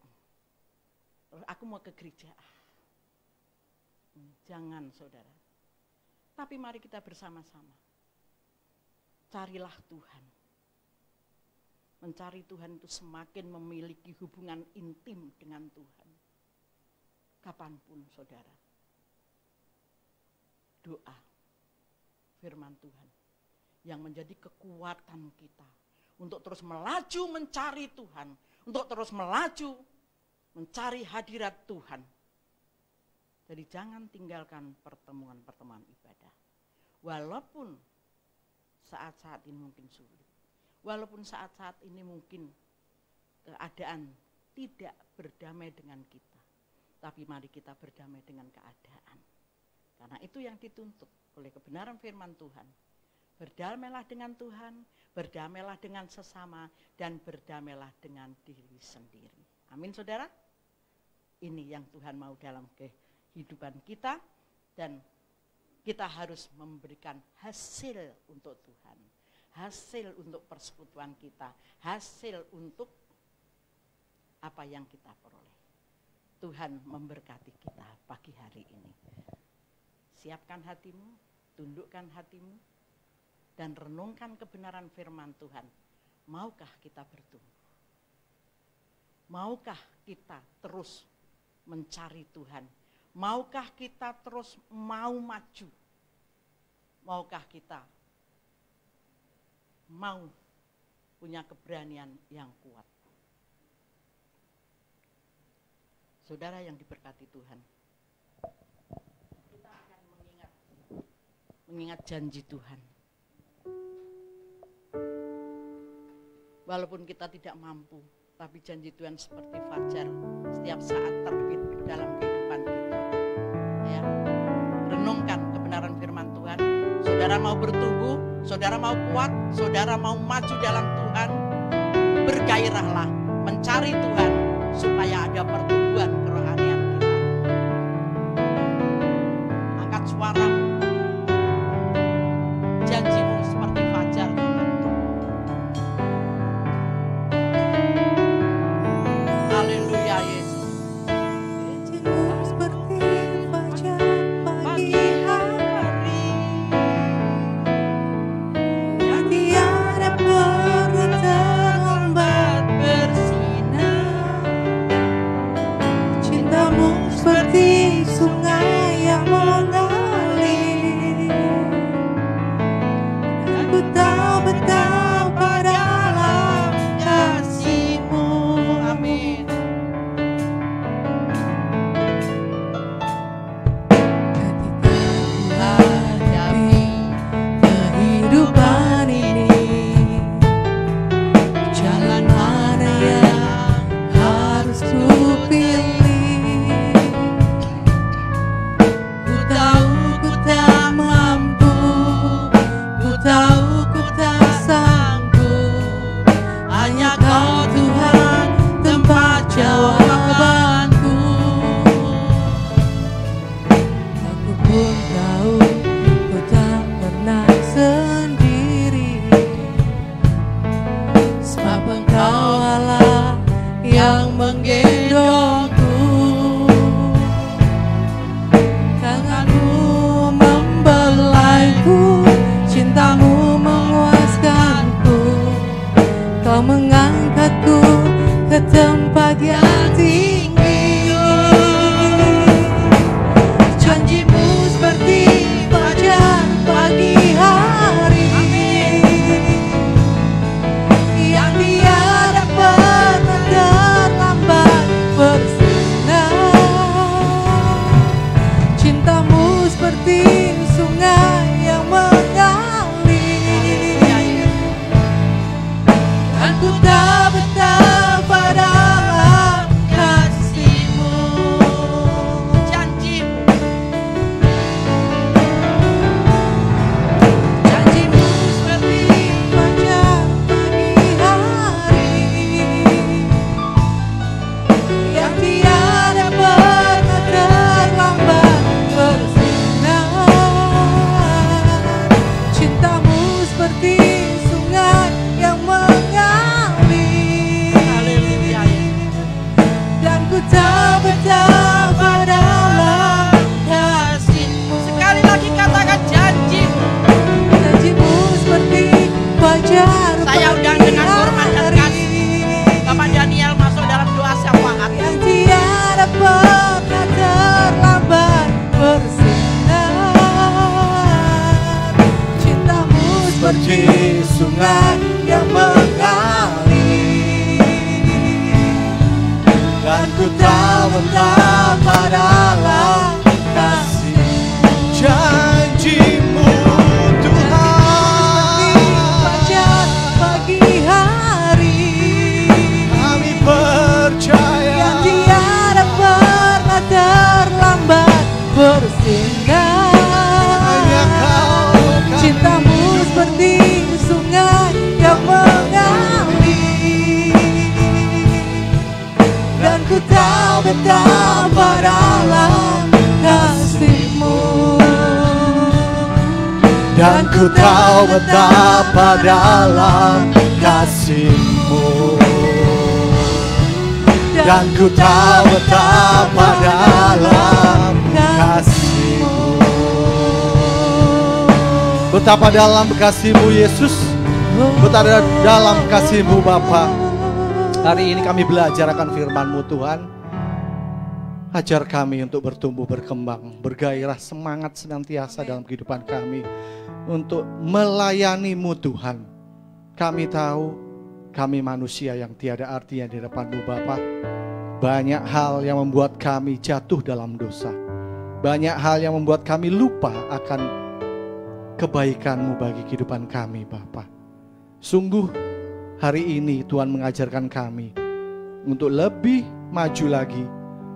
Speaker 2: Aku mau ke gereja. Jangan saudara. Tapi mari kita bersama-sama. Carilah Tuhan. Mencari Tuhan itu semakin memiliki hubungan intim dengan Tuhan. Kapanpun saudara. Doa. Firman Tuhan. Yang menjadi kekuatan kita untuk terus melaju mencari Tuhan, untuk terus melaju mencari hadirat Tuhan. Jadi jangan tinggalkan pertemuan-pertemuan ibadah. Walaupun saat-saat ini mungkin sulit, walaupun saat-saat ini mungkin keadaan tidak berdamai dengan kita, tapi mari kita berdamai dengan keadaan. Karena itu yang dituntut oleh kebenaran firman Tuhan. Berdamailah dengan Tuhan, berdamailah dengan sesama, dan berdamailah dengan diri sendiri. Amin saudara? Ini yang Tuhan mau dalam kehidupan kita, dan kita harus memberikan hasil untuk Tuhan. Hasil untuk persekutuan kita, hasil untuk apa yang kita peroleh. Tuhan memberkati kita pagi hari ini. Siapkan hatimu, tundukkan hatimu, dan renungkan kebenaran firman Tuhan. Maukah kita bertumbuh? Maukah kita terus mencari Tuhan? Maukah kita terus mau maju? Maukah kita mau punya keberanian yang kuat? Saudara yang diberkati Tuhan, kita akan mengingat janji Tuhan. Walaupun kita tidak mampu, tapi janji Tuhan seperti fajar setiap saat terbit dalam kehidupan kita. Ya, renungkan kebenaran firman Tuhan. Saudara mau bertumbuh, saudara mau kuat, saudara mau maju dalam Tuhan, bergairahlah mencari Tuhan supaya ada pertumbuhan kerohanian kita. Angkat suaramu, janjimu seperti fajar Tuhan. Haleluya Yesus.
Speaker 1: Janjimu seperti fajar pagi hari, yang tiada pernah terlambat bersinar. Cintamu seperti sungai yang mengalir, dan ku tahu betapa dalam kasih-Mu.
Speaker 2: Amin.
Speaker 1: Ketika ku hadapi kehidupan ini, jalan mana yang harus ku pilih? Ku tahu ku tak mampu, ku tahu ku tak sanggup. Hanya Kau Tuhan tempat jawabanku. Aku pun tahu ku tak pernah sendiri, sebab Engkau Allah yang menggendongku. Tanganmu membelaiku, cintamu menguaskanku. Kau mengangkatku ke tempat yang tinggi. Janjimu seperti fajar pagi hari, yang tiada pernah terlambat bersinar. Cintamu seperti sungai yang mengalir, dan ku tak betapa dalam kasih-Mu.
Speaker 2: Janjimu,
Speaker 1: Janjimu seperti fajar pagi hari, yang tiada pernah terlambat bersinar. Cintamu seperti sungai yang mengalir,
Speaker 2: haleluya Yesus.
Speaker 1: dan ku tahu betapa dalam kasih-Mu.
Speaker 2: Sekali lagi katakan janjimu.
Speaker 1: Janjimu seperti fajar
Speaker 2: Saya undang
Speaker 1: pagi
Speaker 2: dengan hormat dan
Speaker 1: hari,
Speaker 2: kasih. Bapak Daniel masuk dalam doa syafaat.
Speaker 1: yang tiada pernah terlambat bersinar. Cintamu seperti sungai yang mengalir, dan ku tahu betapa dalam kasih-Mu.
Speaker 3: Janji-Mu Tuhan,
Speaker 1: Fajar pagi hari,
Speaker 3: kami percaya.
Speaker 1: yang tiada pernah terlambat bersinar.
Speaker 3: Hanya Kau,
Speaker 1: Cintamu seperti sungai yang mengalir, dan ku tahu betapa dalam kasih-Mu.
Speaker 3: dan ku tahu betapa dalam kasih-Mu, dan ku tahu betapa dalam kasih-Mu. Betapa dalam kasih-Mu Yesus, betapa dalam kasih-Mu Bapa. Hari ini kami belajar akan firman-Mu Tuhan. Ajar kami untuk bertumbuh, berkembang, bergairah, semangat senantiasa dalam kehidupan kami untuk melayani-Mu Tuhan. Kami tahu kami manusia yang tiada artinya di depan-Mu Bapa. Banyak hal yang membuat kami jatuh dalam dosa. Banyak hal yang membuat kami lupa akan kebaikan-Mu bagi kehidupan kami, Bapa. Sungguh hari ini Tuhan mengajarkan kami untuk lebih maju lagi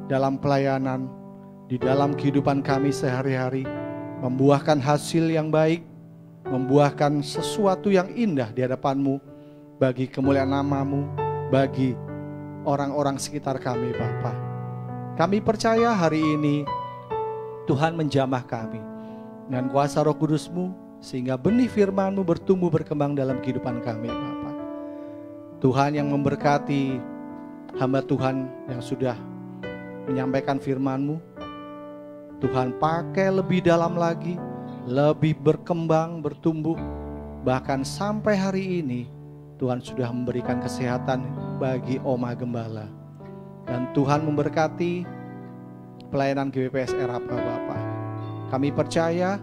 Speaker 3: dalam pelayanan, di dalam kehidupan kami sehari-hari, membuahkan hasil yang baik, membuahkan sesuatu yang indah di hadapan-Mu, bagi kemuliaan nama-Mu, bagi orang-orang sekitar kami, Bapa. Kami percaya hari ini Tuhan menjamah kami dengan kuasa Roh Kudus-Mu, sehingga benih firman-Mu bertumbuh berkembang dalam kehidupan kami, Bapa. Tuhan yang memberkati hamba Tuhan yang sudah menyampaikan firman-Mu, Tuhan pakai lebih dalam lagi, lebih berkembang, bertumbuh, bahkan sampai hari ini Tuhan sudah memberikan kesehatan bagi Oma Gembala. Dan Tuhan memberkati pelayanan GBPS Erapa, Bapa. Kami percaya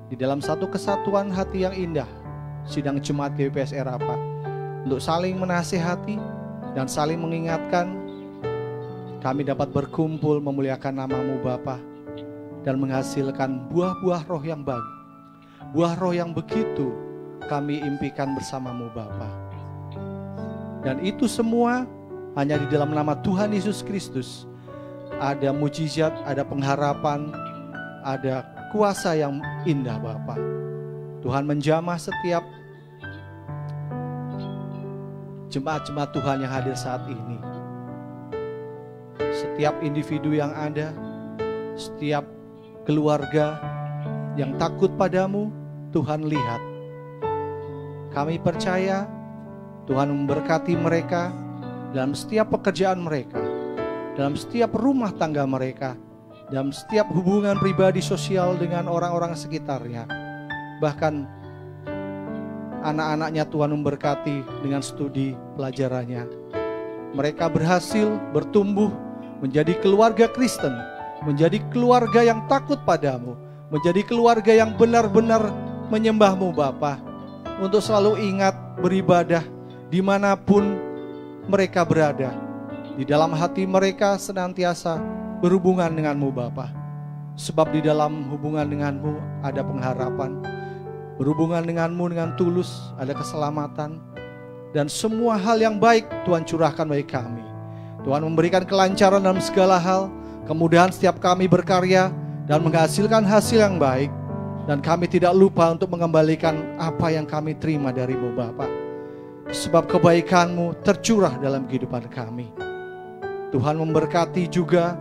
Speaker 3: di dalam satu kesatuan hati yang indah, sidang jemaat GBPS Erapa, untuk saling menasihati dan saling mengingatkan, kami dapat berkumpul memuliakan nama-Mu, Bapa, dan menghasilkan buah-buah roh yang baik. Buah roh yang begitu kami impikan bersama-Mu, Bapa. Dan itu semua hanya di dalam nama Tuhan Yesus Kristus. Ada mujizat, ada pengharapan, ada kuasa yang indah, Bapa. Tuhan menjamah setiap jemaat-jemaat Tuhan yang hadir saat ini. Setiap individu yang ada, setiap keluarga yang takut padamu, Tuhan lihat. Kami percaya Tuhan memberkati mereka dalam setiap pekerjaan mereka, dalam setiap rumah tangga mereka, dalam setiap hubungan pribadi sosial dengan orang-orang sekitarnya. Bahkan anak-anaknya Tuhan memberkati dengan studi pelajarannya. Mereka berhasil bertumbuh menjadi keluarga Kristen, menjadi keluarga yang takut padamu, menjadi keluarga yang benar-benar menyembah-Mu, Bapa, untuk selalu ingat beribadah dimanapun mereka berada. Di dalam hati mereka senantiasa berhubungan dengan-Mu, Bapa. Sebab di dalam hubungan dengan-Mu ada pengharapan. Berhubungan dengan-Mu dengan tulus ada keselamatan. Dan semua hal yang baik Tuhan curahkan bagi kami. Tuhan memberikan kelancaran dalam segala hal, kemudahan setiap kami berkarya dan menghasilkan hasil yang baik. Dan kami tidak lupa untuk mengembalikan apa yang kami terima dari-Mu, Bapa. Sebab kebaikan-Mu tercurah dalam kehidupan kami. Tuhan memberkati juga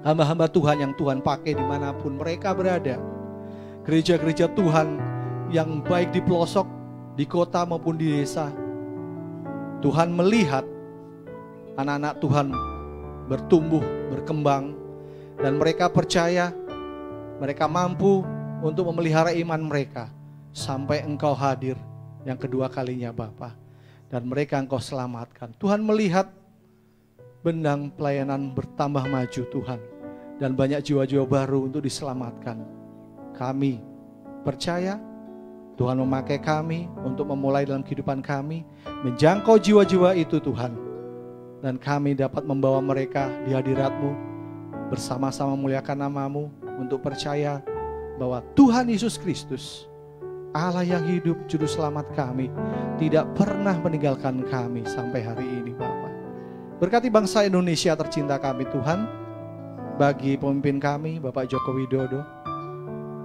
Speaker 3: hamba-hamba Tuhan yang Tuhan pakai dimanapun mereka berada. Gereja-gereja Tuhan yang baik di pelosok, di kota maupun di desa. Tuhan melihat anak-anak Tuhan bertumbuh, berkembang, dan mereka percaya mereka mampu untuk memelihara iman mereka sampai Engkau hadir yang kedua kalinya, Bapa, dan mereka Engkau selamatkan. Tuhan melihat benang pelayanan bertambah maju, Tuhan, dan banyak jiwa-jiwa baru untuk diselamatkan. Kami percaya Tuhan memakai kami untuk memulai dalam kehidupan kami, menjangkau jiwa-jiwa itu, Tuhan, dan kami dapat membawa mereka di hadirat-Mu, bersama-sama muliakan nama-Mu, untuk percaya bahwa Tuhan Yesus Kristus, Allah yang hidup, juru selamat kami, tidak pernah meninggalkan kami sampai hari ini, Bapa. Berkati bangsa Indonesia tercinta kami, Tuhan, bagi pemimpin kami, Bapak Joko Widodo,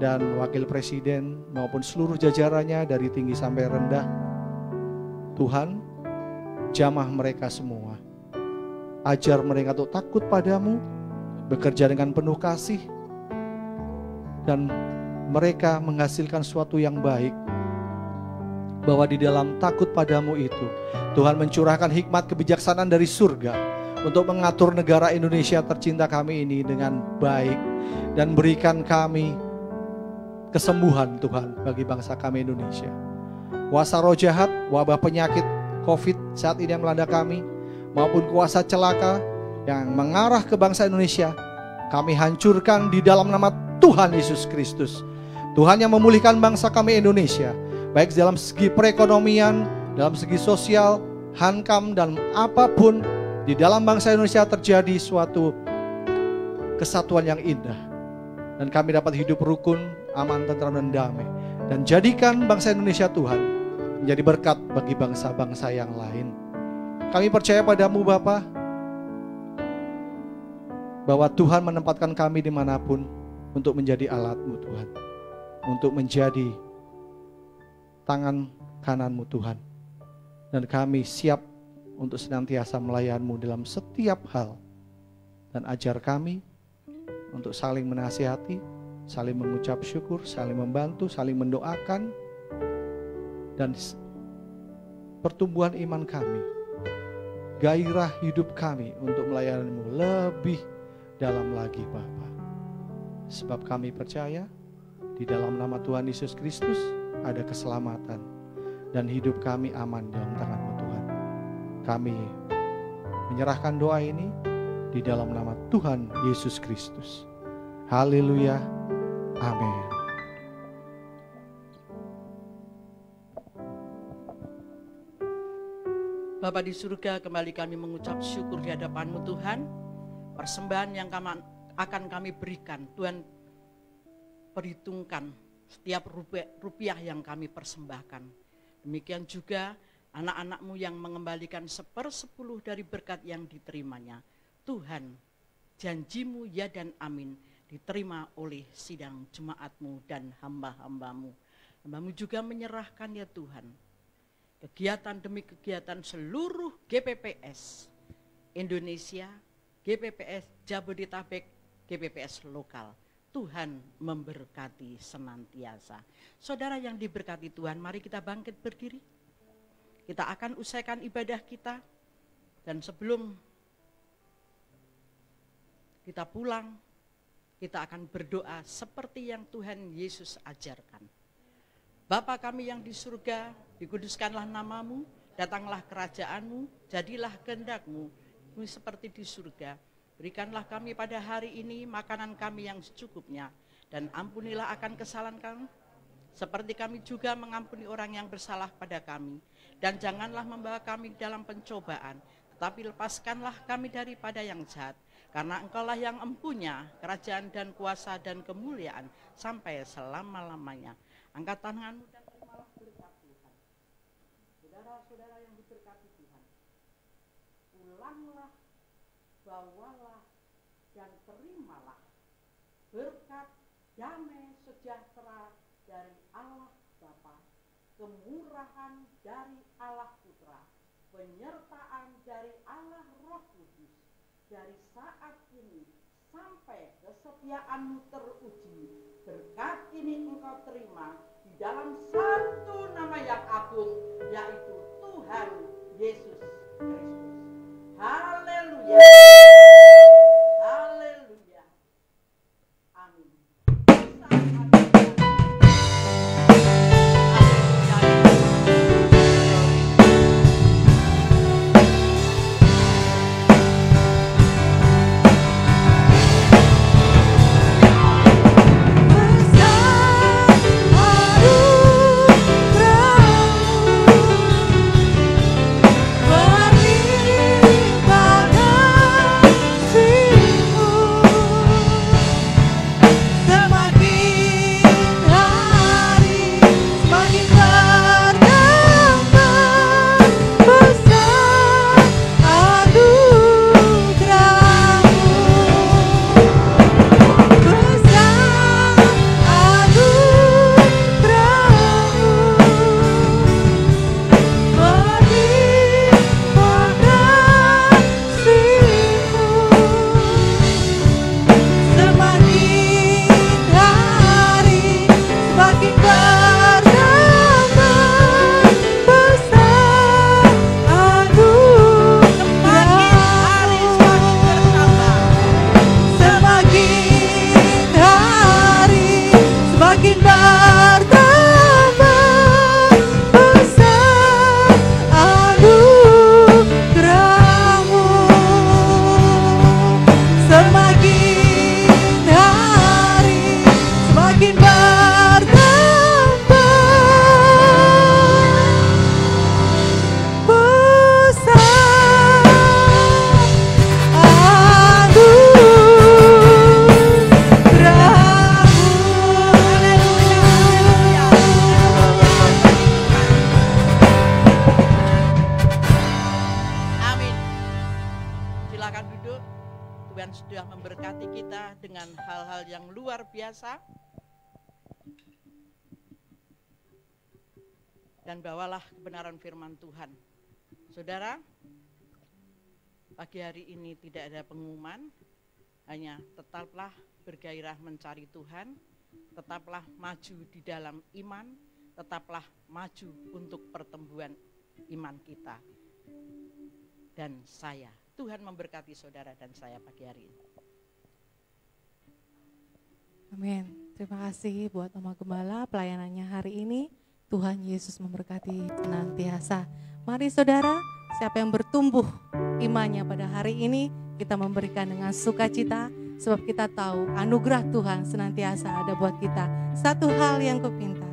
Speaker 3: dan Wakil Presiden maupun seluruh jajarannya dari tinggi sampai rendah. Tuhan, jamah mereka semua. Ajar mereka untuk takut padamu, bekerja dengan penuh kasih, dan mereka menghasilkan sesuatu yang baik. Bahwa di dalam takut padamu itu, Tuhan mencurahkan hikmat kebijaksanaan dari surga untuk mengatur negara Indonesia tercinta kami ini dengan baik, dan berikan kami kesembuhan, Tuhan, bagi bangsa kami Indonesia. Kuasa roh jahat, wabah penyakit COVID saat ini yang melanda kami, maupun kuasa celaka yang mengarah ke bangsa Indonesia, kami hancurkan di dalam nama Tuhan Yesus Kristus. Tuhan yang memulihkan bangsa kami Indonesia, baik dalam segi perekonomian, dalam segi sosial, hankam, dan apapun di dalam bangsa Indonesia terjadi suatu kesatuan yang indah. Dan kami dapat hidup rukun, aman, tentram, dan damai. Dan jadikan bangsa Indonesia Tuhan menjadi berkat bagi bangsa-bangsa yang lain. Kami percaya padamu Bapa, bahwa Tuhan menempatkan kami dimanapun untuk menjadi alat-Mu Tuhan. Untuk menjadi tangan kanan-Mu Tuhan. Dan kami siap untuk senantiasa melayan-Mu dalam setiap hal. Dan ajar kami untuk saling menasihati, saling mengucap syukur, saling membantu, saling mendoakan. Dan pertumbuhan iman kami, gairah hidup kami untuk melayani-Mu lebih dalam lagi Bapa. Sebab kami percaya di dalam nama Tuhan Yesus Kristus ada keselamatan dan hidup kami aman dalam tangan-Mu Tuhan. Kami menyerahkan doa ini di dalam nama Tuhan Yesus Kristus. Haleluya. Amin.
Speaker 2: Bapa di surga, kembali kami mengucap syukur di hadapan-Mu Tuhan. Persembahan yang akan kami berikan, Tuhan perhitungkan setiap rupiah yang kami persembahkan. Demikian juga anak-anak-Mu yang mengembalikan 1/10 dari berkat yang diterimanya. Tuhan, janji-Mu ya dan amin diterima oleh sidang jemaat-Mu dan hamba-hamba-Mu. Hamba-Mu juga menyerahkan ya Tuhan, kegiatan demi kegiatan seluruh GPPS Indonesia, GPPS Jabodetabek, GPPS lokal. Tuhan memberkati senantiasa. Saudara yang diberkati Tuhan, mari kita bangkit berdiri. Kita akan usaikan ibadah kita. Dan sebelum kita pulang, kita akan berdoa seperti yang Tuhan Yesus ajarkan. Bapa kami yang di surga, dikuduskanlah nama-Mu, datanglah kerajaan-Mu, jadilah kehendak-Mu, seperti di surga. Berikanlah kami pada hari ini makanan kami yang secukupnya, dan ampunilah akan kesalahan kami, seperti kami juga mengampuni orang yang bersalah pada kami. Dan janganlah membawa kami dalam pencobaan, tetapi lepaskanlah kami daripada yang jahat. Karena Engkaulah yang empunya kerajaan dan kuasa dan kemuliaan sampai selama-lamanya. Angkat tanganmu dan terimalah berkat Tuhan. Saudara-saudara yang diberkati Tuhan, pulanglah, bawalah dan terimalah berkat damai sejahtera dari Allah Bapa, kemurahan dari Allah Putra, penyertaan dari Allah Roh Kudus, dari saat ini sampai kesetiaan-Mu teruji. Berkat ini engkau terima di dalam satu nama yang agung, yaitu Tuhan Yesus Kristus. Haleluya. Haleluya. Amin.
Speaker 1: Beribadah
Speaker 2: memberkati kita dengan hal-hal yang luar biasa. Dan bawalah kebenaran firman Tuhan. Saudara, pagi hari ini tidak ada pengumuman, hanya tetaplah bergairah mencari Tuhan, tetaplah maju di dalam iman, tetaplah maju untuk pertumbuhan iman kita. Dan saya, Tuhan memberkati saudara dan saya pagi hari ini.
Speaker 1: Amin. Terima kasih buat Oma Gembala pelayanannya hari ini. Tuhan Yesus memberkati senantiasa. Mari saudara, siapa yang bertumbuh imannya pada hari ini, kita memberikan dengan sukacita, sebab kita tahu anugerah Tuhan senantiasa ada buat kita. Satu hal yang kupinta.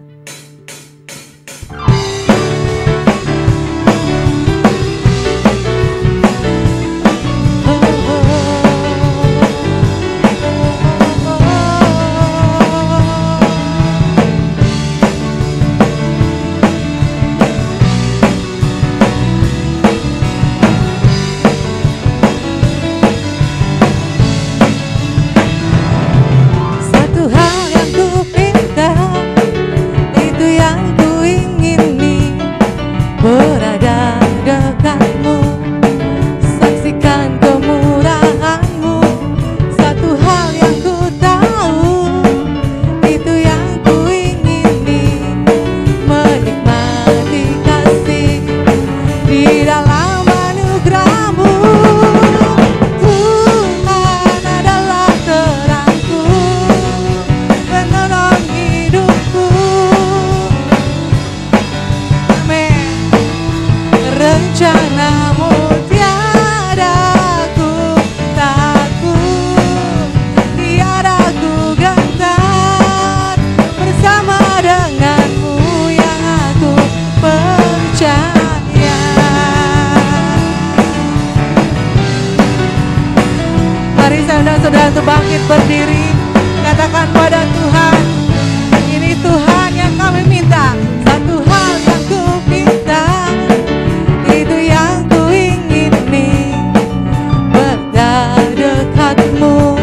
Speaker 1: Saudara untuk bangkit berdiri, katakan pada Tuhan, ini Tuhan yang kami minta. Satu hal yang ku minta, itu yang ku ingini, berada dekatmu,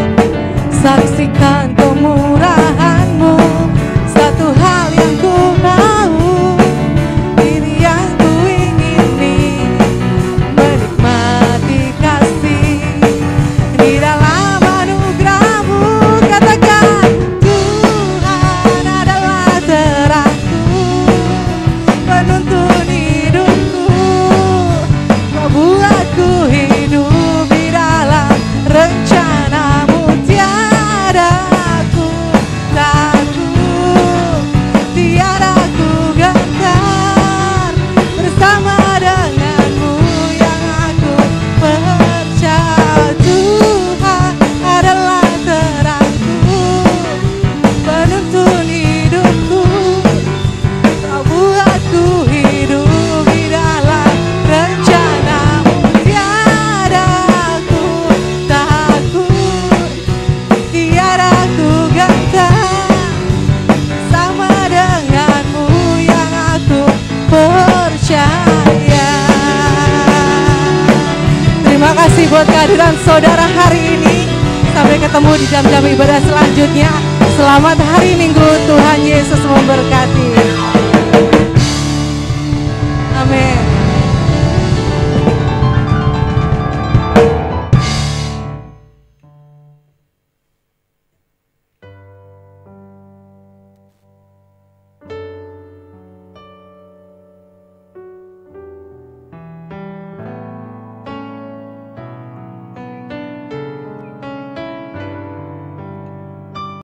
Speaker 1: saksikan kemurahanmu. Satu hal yang ku tahu, ini yang ku ingini, menikmati kasih di dalam buat kehadiran saudara hari ini. Sampai ketemu di jam-jam ibadah selanjutnya. Selamat hari Minggu, Tuhan Yesus memberkati. Amin.